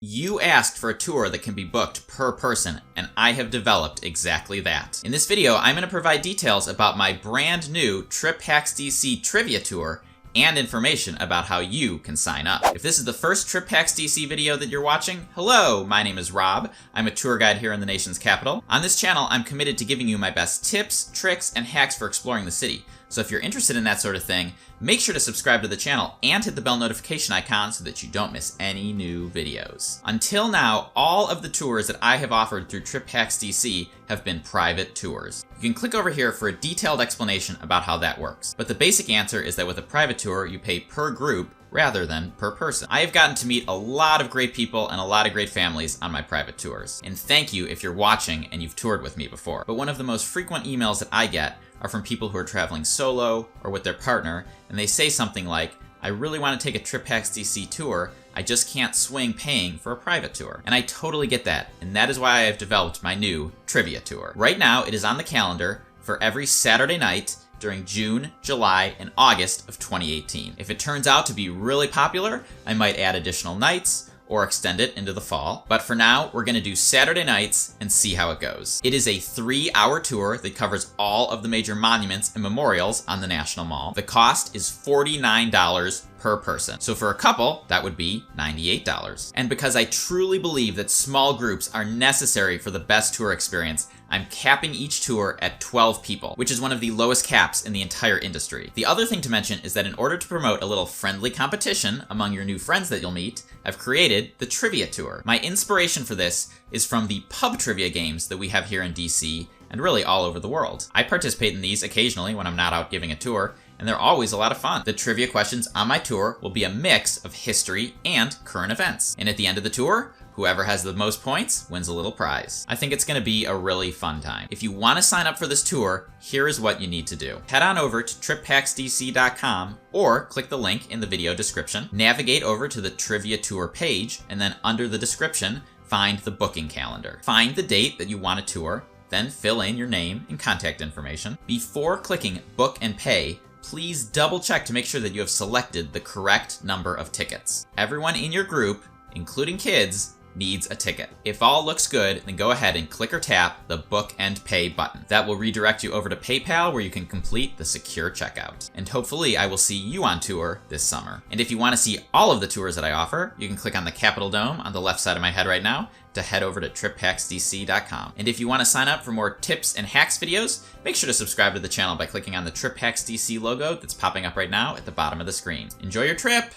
You asked for a tour that can be booked per person, and I have developed exactly that. In this video, I'm going to provide details about my brand new Trip Hacks DC Trivia Tour and information about how you can sign up. If this is the first Trip Hacks DC video that you're watching, hello, my name is Rob. I'm a tour guide here in the nation's capital. On this channel, I'm committed to giving you my best tips, tricks, and hacks for exploring the city. So if you're interested in that sort of thing, make sure to subscribe to the channel and hit the bell notification icon so that you don't miss any new videos. Until now, all of the tours that I have offered through Trip Hacks DC have been private tours. You can click over here for a detailed explanation about how that works. But the basic answer is that with a private tour, you pay per group rather than per person. I have gotten to meet a lot of great people and a lot of great families on my private tours. And thank you if you're watching and you've toured with me before. But one of the most frequent emails that I get are from people who are traveling solo or with their partner, and they say something like, I really want to take a Trip Hacks DC tour, I just can't swing paying for a private tour. And I totally get that, and that is why I have developed my new Trivia Tour. Right now, it is on the calendar for every Saturday night during June, July, and August of 2018. If it turns out to be really popular, I might add additional nights or extend it into the fall. But for now, we're gonna do Saturday nights and see how it goes. It is a 3-hour tour that covers all of the major monuments and memorials on the National Mall. The cost is $49 per person. So for a couple, that would be $98. And because I truly believe that small groups are necessary for the best tour experience, I'm capping each tour at 12 people, which is one of the lowest caps in the entire industry. The other thing to mention is that in order to promote a little friendly competition among your new friends that you'll meet, I've created the Trivia Tour. My inspiration for this is from the pub trivia games that we have here in DC and really all over the world. I participate in these occasionally when I'm not out giving a tour, and they're always a lot of fun. The trivia questions on my tour will be a mix of history and current events. And at the end of the tour, whoever has the most points wins a little prize. I think it's gonna be a really fun time. If you wanna sign up for this tour, here is what you need to do. Head on over to triphacksdc.com or click the link in the video description, navigate over to the Trivia Tour page, and then under the description, find the booking calendar. Find the date that you want to tour, then fill in your name and contact information. Before clicking Book and Pay, please double check to make sure that you have selected the correct number of tickets. Everyone in your group, including kids, needs a ticket. If all looks good, then go ahead and click or tap the Book and Pay button. That will redirect you over to PayPal where you can complete the secure checkout. And hopefully I will see you on tour this summer. And if you want to see all of the tours that I offer, you can click on the Capitol Dome on the left side of my head right now to head over to triphacksdc.com. And if you want to sign up for more tips and hacks videos, make sure to subscribe to the channel by clicking on the Trip Hacks DC logo that's popping up right now at the bottom of the screen. Enjoy your trip!